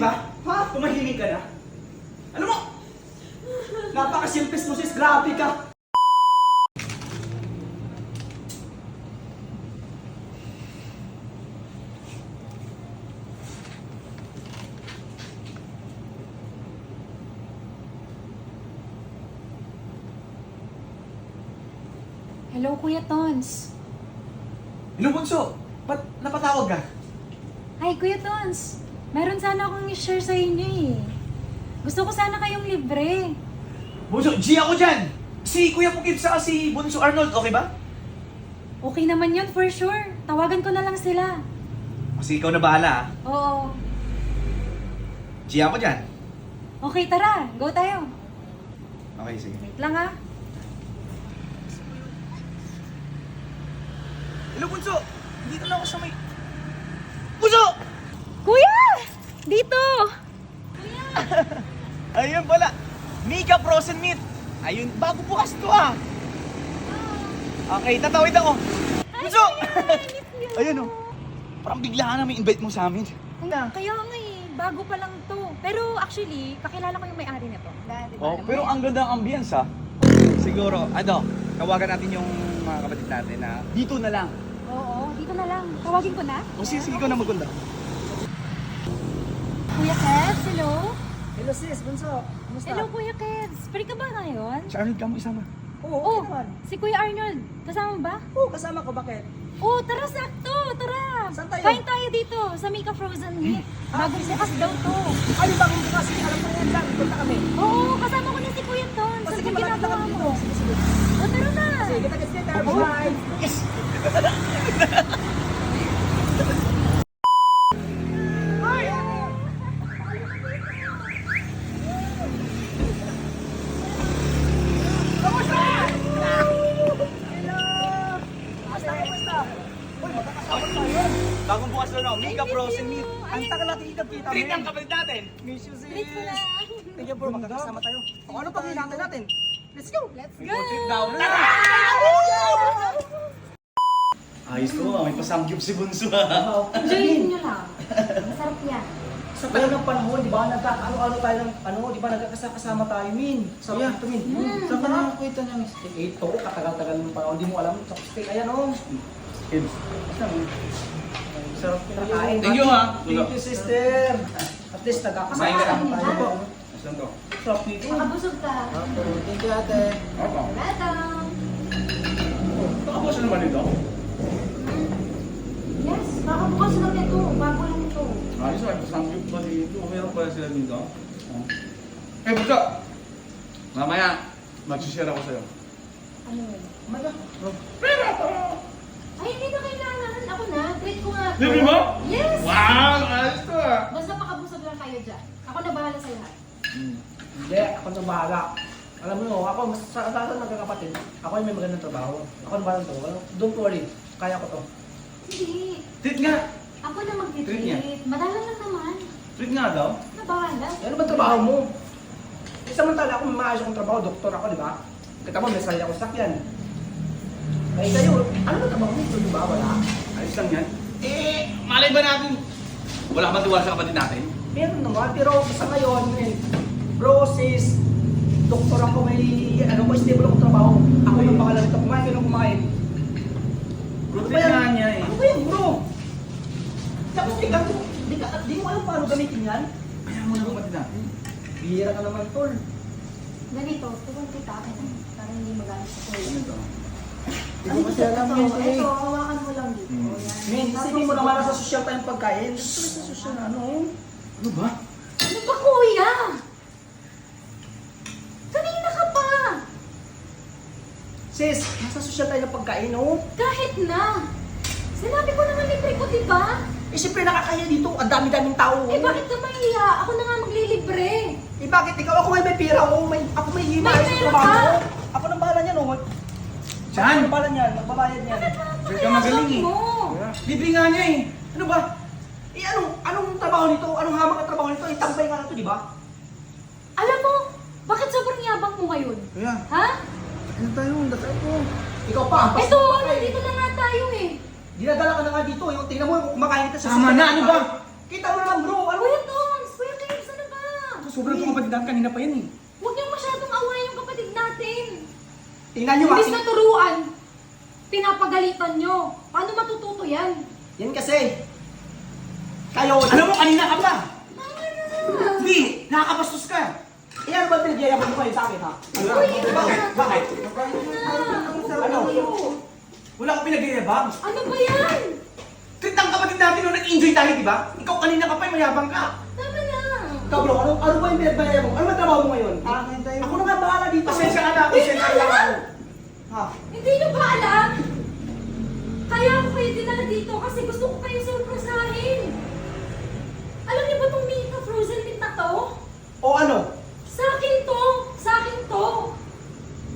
ba? Ha? Tumahimik ka na? Ano mo? Napaka-simples mo sis, grabe ka! Hello, Kuya Tons. Hello, Bunso! Ba't napatawag ka? Hi, Kuya Tons. Meron sana akong i-share sa inyo eh. Gusto ko sana kayong libre. Bunso, G ako dyan! Si Kuya Pukid sa si Bunso Arnold, okay ba? Okay naman yun for sure. Tawagan ko na lang sila. Kasi ikaw na bahala, Oo. G ako dyan. Okay, tara. Go tayo. Okay, sige. Wait lang ah. Hello, Bunso! Dito lang ako sa may... Bunso! Kuya! Dito! Ayun pala! Mika Frozen Meat! Ayun, bago bukas to ah! Okay, tatawid ako! Bunso! Ayun oh! Parang bigla na may invite mo sa amin. Kaya nga eh. Bago pa lang to. Pero actually, kakilala ko yung may-ari nito. Oh, pero ang ganda ng ambience ah. Siguro, tawagan natin yung mga kapatid natin na dito na lang. Oo, dito na lang. Tawagin ko na. O sige, ikaw na maganda. Kuya Keds, hello? Hello sis, Bunso. Kumusta? Hello, Kuya Keds. Free ka ba ngayon? Si Arnold ka mo isama. Oo, Oh, okay naman. si Kuya Arnold. Kasama ba? Oo, kasama ko, bakit? Oh, tara sakto. Tara. Saan tayo? Kain tayo dito sa Mika Frozen Meat. Bagong bukas daw to. Ano ba kung bukas? Alam ko na yan lang, punta kami. Oo, kasama ko na si Kuya Ton. O Saan sige, ka malapit na ginagawa kami mo? dito. Sige, sige. O, tara na. Sige, kita-kits later. Bye! Yes! Kumusta? Kumusta? Uy, magkakasama tayo. Bagong bukas na lang, Mika Frozen Meat. Ang tagal natin ikap-kita. Treat ang kapatid natin. Miss you, sis. Treat ko na. Thank you, bro. Magkakasama tayo. O ano pang hinahantay natin? Let's go! Let's May go. food trip daw. Tara! Ayos to, may pasamgyup si Bunso ha. Enjoyin nyo lang. Masarap yan. Sa tayo ng panahon, di ba? Nagkakaano-ano tayo ng di ba? Nagkakasama tayo, Min. Sa Yeah. ito, Min. Saan ka nakakita niya, Miss? Ito, katagal-tagal ng panahon. Di mo alam. Chopstick, ayan o. Kim. Sarap kinakain. Thank you, ha. Thank you, sister. At least nagkakasama Kumain ka na. tayo. Saan to? Sarap nito. Makabusog ka. Thank you, ate. Opo. Welcome. Nakabos naman ito. Yes, makabukas lang ito. Bago lang ito. Ayos, may pasamgyup pa dito. Meron pala sila dito. Eh, Bunso! Mamaya, mag-share ako sa'yo. Ano yun? Maga. Ay, hindi na kailangan. Ako na. Treat ko nga to. Libre mo? Yes! Wow! Ayos to ah! Basta makabusog lang kayo dyan. Ako na bahala sa lahat. Hindi, ako na bahala. Alam mo, ako, mas sa lahat ng magkakapatid, ako yung may magandang trabaho. Ako na bahala to. Don't worry. Kaya ko to. Hindi. Treat nga! Ako na Treat niya. mag-treat. Madala lang naman. Treat nga daw. Na bahala. Ano ba trabaho mo? Eh, samantala ako may maayos akong trabaho, doktor ako, di ba? Kita mo, may sarili akong sakyan. Eh, kayo, ano ba trabaho nito, di ba? Wala. Ayos lang yan. Eh, malay ba natin? Wala ka ba tiwala sa kapatid natin? Meron naman, pero sa ngayon, bro, sis, doktor ako, may, stable akong trabaho. Ako yung pangalan nito, kumain ka ng kumain. Good Ano ba treat yan? nga niya eh. Ano ba yan, bro? Tapos di mo alam paano gamitin yan? Kaya mo na kapatid natin. Bihira ka naman, tol. Ganito, tuwang kita. Para hindi magalit ako. Ano to? Hindi ko kasi alam yun, eh. Ito, hawakan mo lang dito. Hmm. Yan. Men, Tapos, isipin mo naman na sa social tayong pagkain. Gusto mo sa social na ano? Ano ba? Ano ba, kuya? Kanina ka pa. Sis, nasa social tayo ng pagkain, no? Kahit na. Sinabi ko naman libre ko, di ba? Eh, siyempre nakakaya dito. Ang dami-daming tao. Eh, bakit ka mahiya? Ako na nga maglilibre. Eh, bakit ikaw? Ako may pera, ako may maayos pera sa trabaho ka? ko. Ako nang bahala niyan, oh. Saan? Ako nang bahala niyan, magbabayad niyan. Bakit Sure ka magaling eh. mo? Libre nga niya eh. Ano ba? Eh, anong trabaho nito? Anong hamak na trabaho nito? Eh, tambay nga na to, di ba? Alam mo, bakit sobrang yabang mo ngayon? Kuya, Ha? ano tayo? Datay ko. Ikaw pa, ang Ito, nandito na nga tayo eh. Dinadala ka na nga dito. Yung, tingnan mo, yung kumakain kita sa Tama na, ano ba? Kita mo naman, bro. Ano? Kuya Tons, Kuya kapatid natin, kanina pa yan eh. Huwag niyong masyadong awayin yung kapatid natin. Tingnan nyo Imbis nga. na turuan, pinapagalitan niyo. Paano matututo yan? Yan kasi. Kayo, alam mo, kanina ka pa. Tama na! Hindi, nakakabastos ka. Eh, ano ba pinagyayabang mo kayo sa akin, ha? Uy, Bakit? Bakit? Ano? Wala akong pinagyayabang. Ano ba yan? Treat ang kapatid natin nung nag-enjoy tayo, di ba? Ikaw kanina ka pa, mayabang ka. Tama na! Ikaw bro, ano ba yung pinagbayayabang mo? Ano ba trabaho mo ngayon? Ha? Ako na nga bahala dito. Pasensya ka na, pasensya ka lang ako. Ha? Hindi niyo ba alam? Kaya ako kayo dinala dito kasi gusto ko kayo surpresahin. Alam niyo ba itong Milka Frozen Mint na to? O ano? Sa akin to! Sa akin to!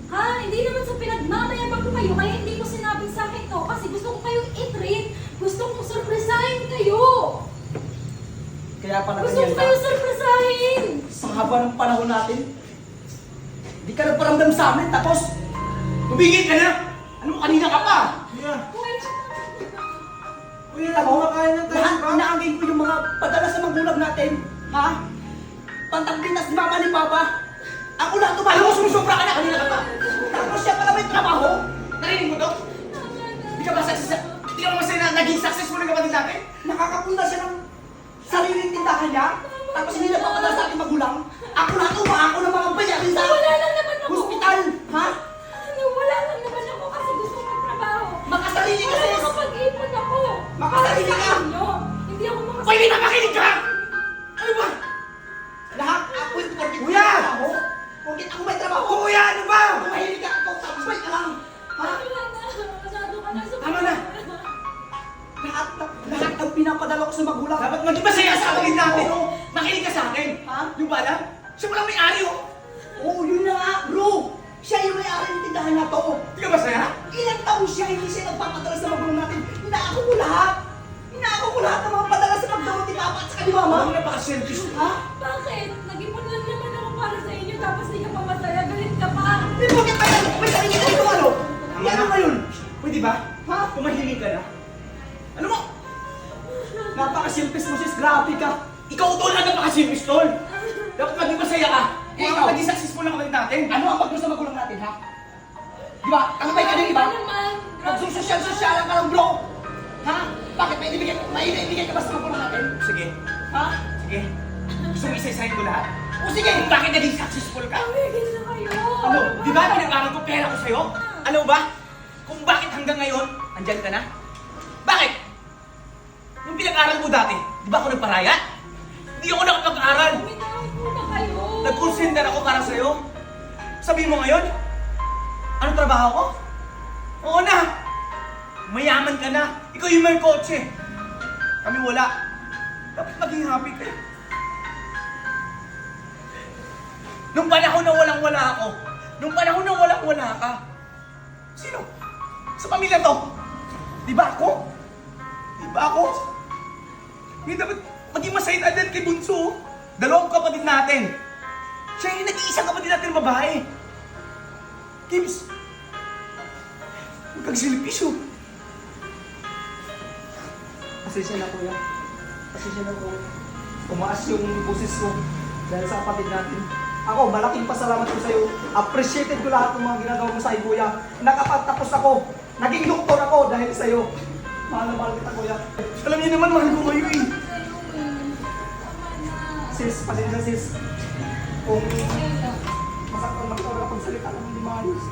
Ha? Hindi naman sa pinagmamayabang ko kayo kaya hindi ko sinabing sa akin to kasi gusto ko kayong i-treat. Gusto kong surpresahin kayo. Kaya pala Gusto ko ganyan kayo ka. surpresahin. Sa haba ng panahon natin, di ka nagparamdam sa amin, tapos tumigil ka na. Ano mo, kanina ka pa. Kuya, ako makain ng tayo. Inaangin ko yung mga padala sa magulang natin. Ha? Pantagbinas ni mama ni papa. Ako lang ito, alam mo, sumusubra ka na, kanina ka pa. Tapos siya pala may trabaho. Narinig mo to? Di ka ba masaya na naging successful ng kapatid natin? Nakakapunda siya ng sariling tindahan niya. Tapos hindi nagpapadala sa ating magulang. Ako lang ito, ako ng mga bayarin sa Wala lang naman ako. hospital. Ha? Ano, wala lang naman ako kasi gusto ko magtrabaho. Makasarili ka, Wala sis. makapag-ipon ako. Makasarili Para sa ka. inyo. Hindi ako makasarili. Pwede na makinig ka! Ano ba? Lahat ako yung porkit Kuya! may trabaho. Porkit ako may trabaho. Kuya, ano ba? Kung mahilig ka, ikaw satisfy ka lang. Ha? Wala na. Masyado ka na sa Tama na. Lahat ng pinapadala ko sa magulang. Dapat maging masaya sa kapatid natin, oh. Makinig ka sa akin. Ha? Yung bala, siya palang may-ari, oh. Oo, yun na nga, bro. Siya yung may-ari ng tindahan na to. Hindi ka masaya? Ilang taon siya, hindi siya nagpapadala sa magulang natin. Inaako ko lahat. Inaako ko lahat ng mga padala sa pagdamot ni Papa at saka ni Mama. Ang napaka-selfish. Ha? Bakit? Nag-ipon lang naman ako para sa inyo tapos hindi ka pa masaya. Galit ka pa. Hindi mo kita yan. May sarili ka ito, ano? Yan ano ngayon? Pwede ba? Ha? Tumahimik ka na. Ano mo? Napaka-silpis mo, sis. Grabe ka. Ikaw tol ang napaka-selfish, tol. Dapat maging masaya ka. Eh, Ikaw, ikaw. maging successful ang kapatid natin. Ano ang magdo sa magulang natin, ha? Di ba? Kampay ka ng iba? naman. Magsusosyal-sosyalan ka lang, bro. Ha? Bakit may ibigay ka ba sa magulang natin? Sige, Ha? sige. Gusto mo isa-isahin ko lahat? O sige. Kung bakit naging successful ka? Tumigil na kayo. Ano? Di ba pinag-aral ko pera ko sa'yo? Alam mo ba? Kung bakit hanggang ngayon, andyan ka na? Bakit? Nung pinag-aral ko dati, di ba ako nagparaya? Hindi ako nakapag-aral. Uminahon muna kayo. Nag-call center ako para sa'yo. Sabihin mo ngayon, anong trabaho ko? Oo na. Mayaman ka na. Ikaw yung may kotse. Kami wala. Dapat maging happy kayo. Nung panahon na walang-wala ako, nung panahon na walang-wala ka, sino? Sa pamilya to? Di ba ako? Di ba ako? Hindi dapat maging masaya na din kay Bunso. Dalawang kapatid natin. Siya yung nag-iisang kapatid natin na babae. Kims, huwag kang silipis oh. Pasensya na, kuya. Pasensya na, kuya. Tumaas yung boses ko dahil sa kapatid natin. Ako, malaking pasalamat ko sa'yo. Appreciated ko lahat ng mga ginagawa mo sa akin, kuya. Nakapagtapos ako. Naging doktor ako dahil sa'yo. Mahal na mahal kita, kuya. Alam niyo naman, mahal ko kayo eh. Sis, pasensya sis. Kung masaktan makita wala pagsalita ng hindi maayos.